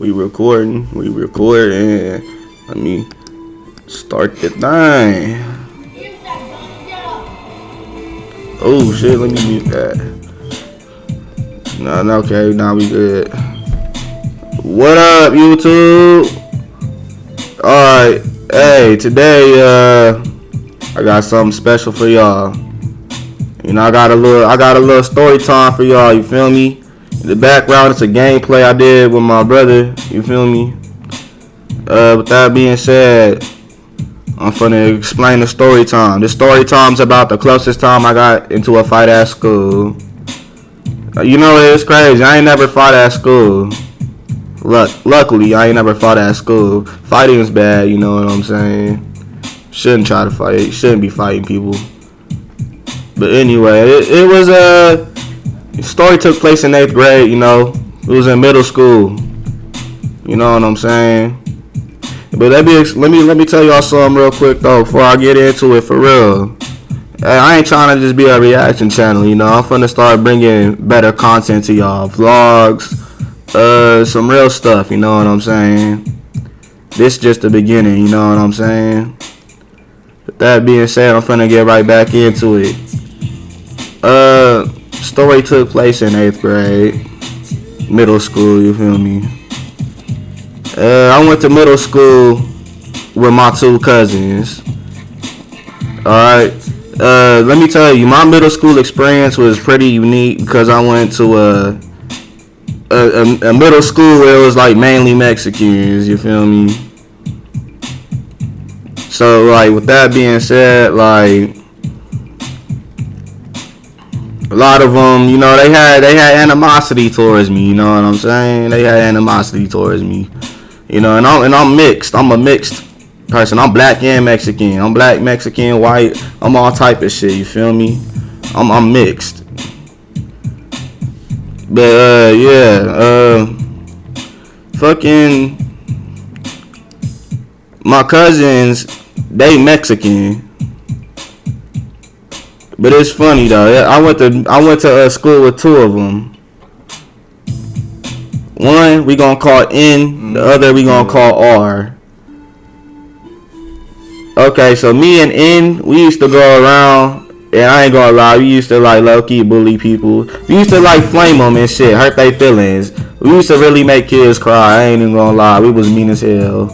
We recording. Let me start the thing. Oh shit, let me mute that. No, okay, now we good. What up, YouTube? Alright, hey, today I got something special for y'all. You know, I got a little story time for y'all, you feel me? In the background, it's a gameplay I did with my brother, you feel me? With that being said, I'm finna explain the story time. This story time's about the closest time I got into a fight at school. You know, it's crazy. I ain't never fought at school. Luckily, I ain't never fought at school. Fighting is bad, you know what I'm saying? Shouldn't try to fight. Shouldn't be fighting people. But anyway, it was the story took place in 8th grade, you know. It was in middle school. You know what I'm saying? But let me tell y'all something real quick though before I get into it for real. I ain't trying to just be a reaction channel, you know. I'm finna start bringing better content to y'all, vlogs, some real stuff, you know what I'm saying? This just the beginning, you know what I'm saying? With that being said, I'm finna get right back into it. Story took place in 8th grade, middle school, you feel me? I went to middle school with my two cousins. Alright. Let me tell you, my middle school experience was pretty unique because I went to a middle school where it was like mainly Mexicans, you feel me? So like with that being said, like a lot of them, you know, they had animosity towards me, you know what I'm saying? They had animosity towards me. You know, and I'm mixed. I'm a mixed person. I'm black and Mexican. I'm black, Mexican, white. I'm all type of shit. You feel me? I'm mixed. But fucking my cousins, they Mexican. But it's funny though. I went to school with two of them. One we gonna call N, the other we gonna call R. Okay, so me and N, we used to go around, and I ain't gonna lie, we used to like low-key bully people. We used to like flame them and shit, hurt their feelings. We used to really make kids cry, I ain't even gonna lie, we was mean as hell.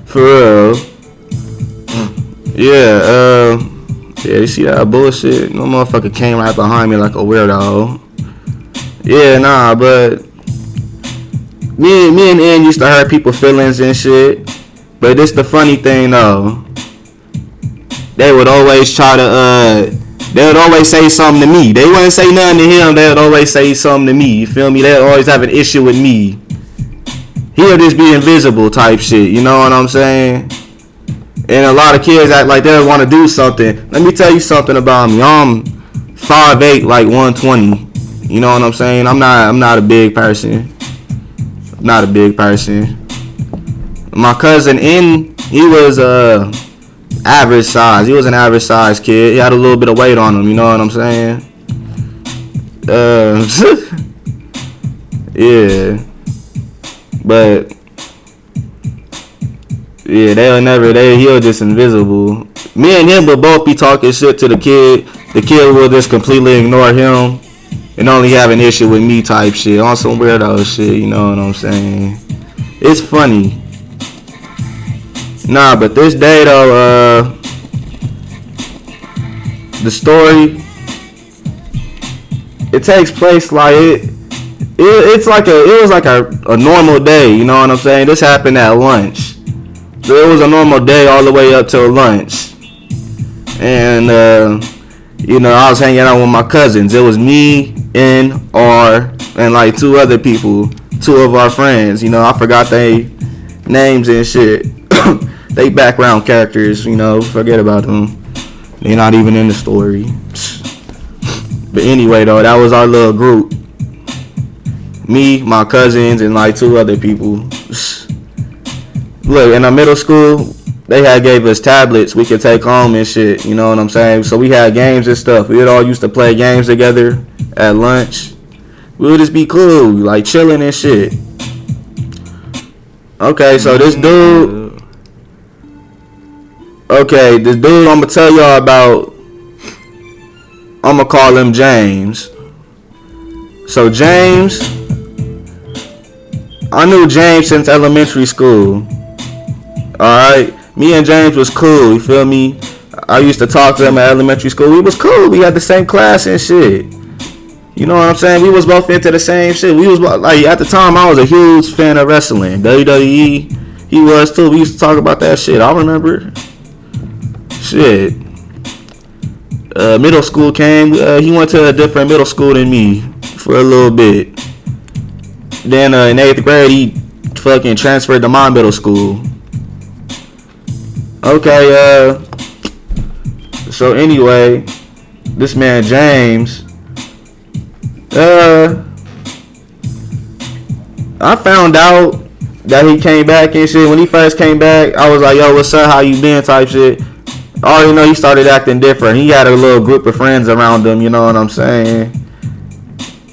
For real. Yeah, you see that bullshit? No motherfucker came right behind me like a weirdo. Yeah, nah, but me and N used to hurt people's feelings and shit. But this the funny thing though. They would always try to they would always say something to me. They wouldn't say nothing to him, they would always say something to me. You feel me? They'd always have an issue with me. He'll just be invisible type shit, you know what I'm saying? And a lot of kids act like they want to do something. Let me tell you something about me. I'm 5'8", like 120. You know what I'm saying? I'm not a big person. Not a big person. My cousin N, he was average size. He was an average size kid. He had a little bit of weight on him, you know what I'm saying? Yeah. But yeah, he'll just invisible. Me and him will both be talking shit to the kid. The kid will just completely ignore him and only have an issue with me type shit. On some weirdo shit, you know what I'm saying? It's funny. Nah, but this day though, the story, it takes place like it was like a normal day, you know what I'm saying? This happened at lunch. So it was a normal day all the way up till lunch. And you know, I was hanging out with my cousins. It was me, N, R, and like two other people, two of our friends. You know, I forgot they names and shit. They background characters, you know, forget about them. They're not even in the story. But anyway, though, that was our little group. Me, my cousins, and like two other people. Look, in our middle school, they had gave us tablets we could take home and shit, you know what I'm saying? So we had games and stuff. We would all used to play games together at lunch. We would just be cool, like chilling and shit. Okay, so this dude. Okay, this dude I'm gonna tell y'all about. I'm gonna call him James. So James, I knew James since elementary school. Alright, me and James was cool, you feel me? I used to talk to him at elementary school. We was cool, we had the same class and shit. You know what I'm saying? We was both into the same shit. We was like, at the time I was a huge fan of wrestling. WWE, he was too. We used to talk about that shit. I remember. Shit. Middle school came. He went to a different middle school than me for a little bit. Then in 8th grade, he fucking transferred to my middle school. Okay, so anyway, this man James, I found out that he came back and shit. When he first came back, I was like, yo, what's up, how you been, type shit. I already know he started acting different. He had a little group of friends around him, you know what I'm saying?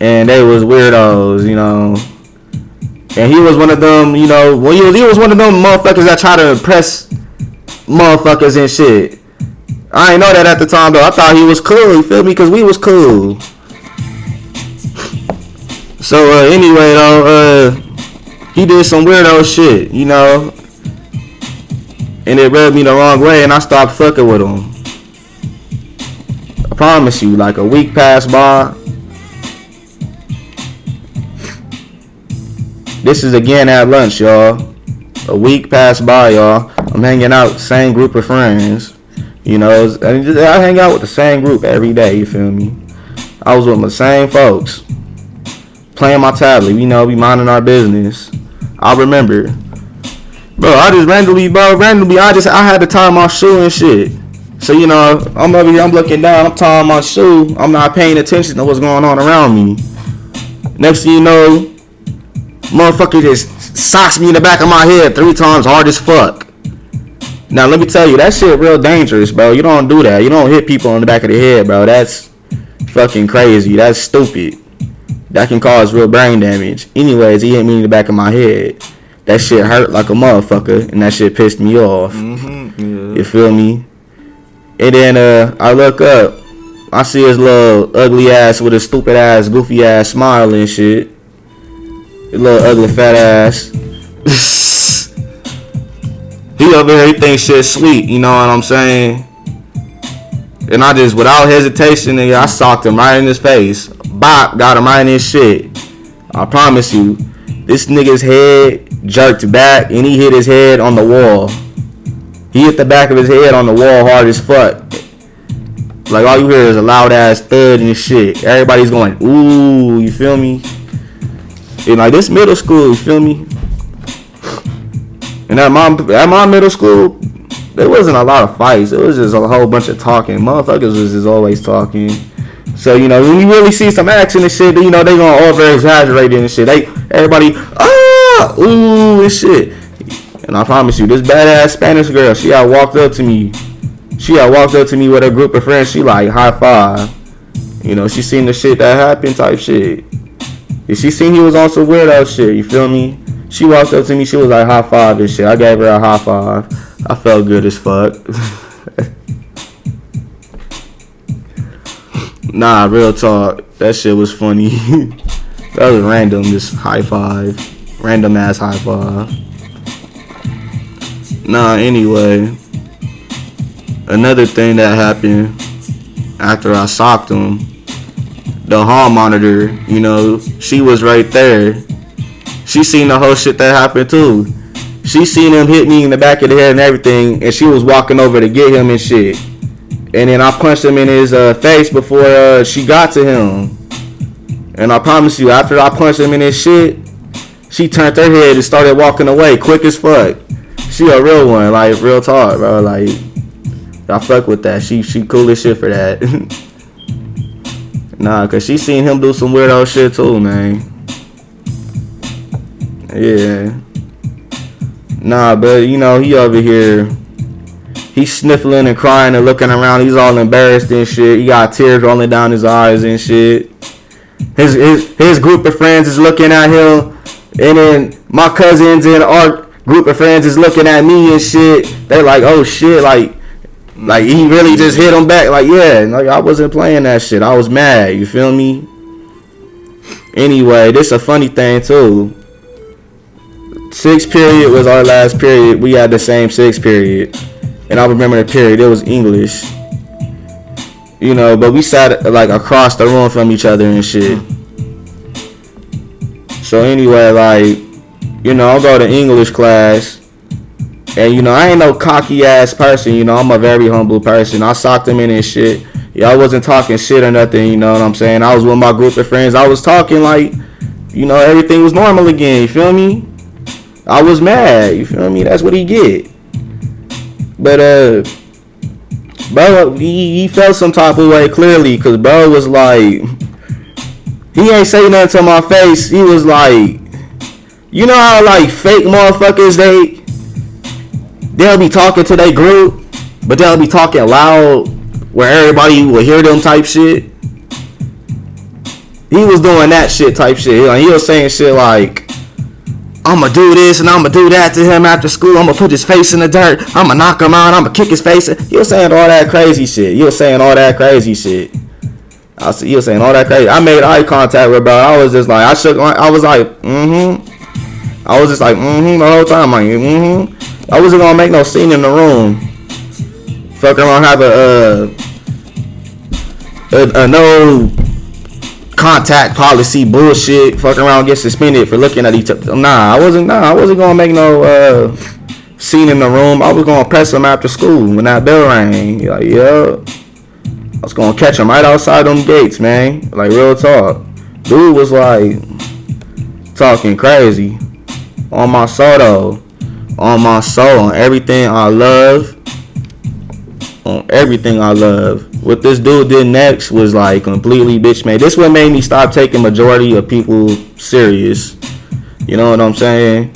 And they was weirdos, you know. And he was one of them, you know, well, he was one of them motherfuckers that try to impress motherfuckers and shit. I ain't know that at the time, though. I thought he was cool, you feel me? Because we was cool. So, anyway, though, he did some weirdo shit, you know. And it rubbed me the wrong way, and I stopped fucking with him. I promise you, like a week passed by. This is again at lunch, y'all. A week passed by, y'all. I'm hanging out, same group of friends. You know, I hang out with the same group every day, you feel me? I was with my same folks. Playing my tablet, you know, we minding our business. I remember. Bro, I just randomly, I had to tie my shoe and shit. So, you know, I'm over here, I'm looking down, I'm tying my shoe. I'm not paying attention to what's going on around me. Next thing you know, motherfucker just socks me in the back of my head 3 times hard as fuck. Now, let me tell you, that shit real dangerous, bro. You don't do that. You don't hit people in the back of the head, bro. That's fucking crazy. That's stupid. That can cause real brain damage. Anyways, he hit me in the back of my head. That shit hurt like a motherfucker, and that shit pissed me off. Yeah. You feel me? And then I look up, I see his little ugly ass with his stupid ass, goofy ass smile and shit. His little ugly fat ass. He over here, he thinks shit sweet, you know what I'm saying? And I just, without hesitation, nigga, I socked him right in his face. Bop, got him right in his shit. I promise you, this nigga's head jerked back and he hit his head on the wall. He hit the back of his head on the wall hard as fuck. Like, all you hear is a loud ass thud and shit. Everybody's going, ooh, you feel me? And like, this middle school, you feel me? And at my middle school, there wasn't a lot of fights. It was just a whole bunch of talking. Motherfuckers was just always talking. So, you know, when you really see some action and shit, you know, they gonna over exaggerate it and shit. Everybody, ooh, and shit. And I promise you, this badass Spanish girl, she had walked up to me. With a group of friends. She like, high five. You know, she seen the shit that happened type shit. And she seen he was on some weirdo shit, you feel me? She walked up to me, she was like, high five and shit. I gave her a high five. I felt good as fuck. Nah, real talk. That shit was funny. That was random, just high five. Random ass high five. Nah, anyway. Another thing that happened after I socked him, the hall monitor, you know, she was right there. She seen the whole shit that happened too. She seen him hit me in the back of the head and everything, and she was walking over to get him and shit. And then I punched him in his face before she got to him. And I promise you, after I punched him in his shit, she turned her head and started walking away quick as fuck. She a real one, like, real talk, bro. Like, I fuck with that. She cool as shit for that. Nah, cause she seen him do some weirdo shit too, man. Yeah. Nah, but you know, he over here, he's sniffling and crying and looking around. He's all embarrassed and shit. He got tears rolling down his eyes and shit. His group of friends is looking at him, and then my cousins and group of friends is looking at me and shit. They're like, oh shit, like he really just hit them back. Like, yeah, like I wasn't playing that shit. I was mad. You feel me? Anyway, this a funny thing too. 6th period was our last period. We had the same 6th period, and I remember the period. It was English. You know, but we sat like across the room from each other and shit. So anyway, like, you know, I'll go to English class, and you know, I ain't no cocky ass person. You know, I'm a very humble person. I socked him in and shit. Yeah, I wasn't talking shit or nothing. You know what I'm saying? I was with my group of friends. I was talking like, you know, everything was normal again. You feel me? I was mad. You feel me? That's what he get. But bro, he felt some type of way clearly, cause bro was like, he ain't say nothing to my face. He was like, you know how like fake motherfuckers they'll be talking to their group, but they'll be talking loud where everybody will hear them type shit. He was doing that shit type shit. Like, he was saying shit like, I'ma do this and I'ma do that to him after school. I'ma put his face in the dirt. I'ma knock him out. I'ma kick his face. He was saying all that crazy shit. He was saying all that crazy shit. He was saying all that crazy. I made eye contact with bro. I was just like, I was like, I was just like, the whole time. Like, I wasn't gonna make no scene in the room. Fuck around, have a no contact policy bullshit. Fuck around, get suspended for looking at each other. Nah, I wasn't gonna make no scene in the room. I was gonna press him after school when that bell rang. Like, yeah, I was gonna catch him right outside them gates, man. Like, real talk. Dude was like talking crazy on my soul though. On my soul, on everything I love. On everything I love. What this dude did next was like completely bitch made. This what made me stop taking majority of people serious. You know what I'm saying?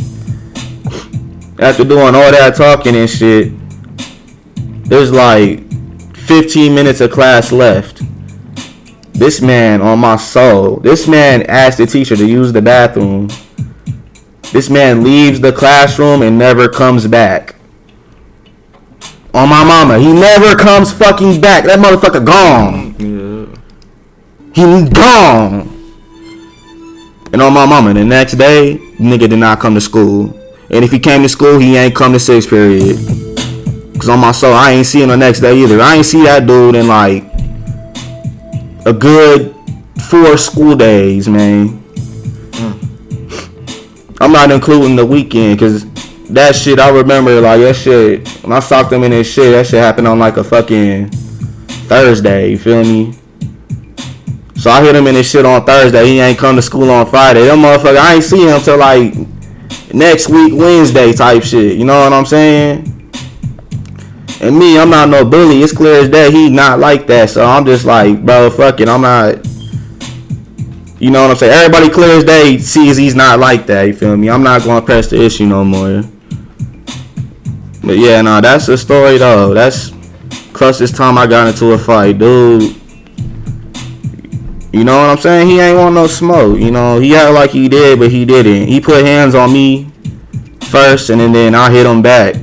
After doing all that talking and shit, there's like 15 minutes of class left. This man, on my soul, this man asked the teacher to use the bathroom. This man leaves the classroom and never comes back. On my mama, he never comes fucking back. That motherfucker gone. Yeah. He gone. And on my mama, the next day, nigga did not come to school. And if he came to school, he ain't come to 6th period. Cause on my soul, I ain't see him the next day either. I ain't see that dude in like a good 4 school days, man. I'm not including the weekend, cause that shit, I remember, like, that shit, when I socked him in his shit, that shit happened on like a fucking Thursday, you feel me? So I hit him in his shit on Thursday. He ain't come to school on Friday. That motherfucker, I ain't see him till like next week, Wednesday type shit. You know what I'm saying? And me, I'm not no bully. It's clear as day he not like that. So I'm just like, bro, fuck it. I'm not, you know what I'm saying? Everybody clear as day sees he's not like that. You feel me? I'm not going to press the issue no more. But yeah, nah, that's the story though. That's closest time I got into a fight, dude. You know what I'm saying? He ain't want no smoke. You know, he acted like he did, but he didn't. He put hands on me first, and then I hit him back.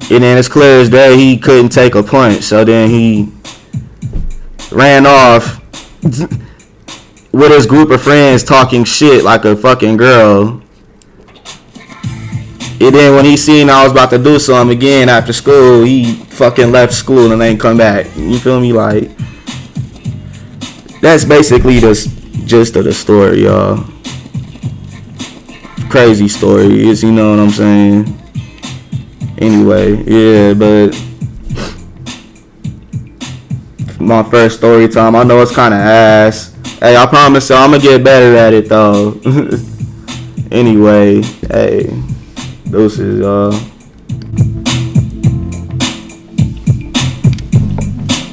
And then it's clear as day he couldn't take a punch. So then he ran off with his group of friends talking shit like a fucking girl. And then when he seen I was about to do something again after school, he fucking left school and ain't come back. You feel me? Like, that's basically the gist of the story, y'all. Crazy story, is, you know what I'm saying? Anyway, yeah, but my first story time, I know it's kind of ass. Hey, I promise y'all, I'm gonna get better at it though. Anyway, hey, deuces, y'all.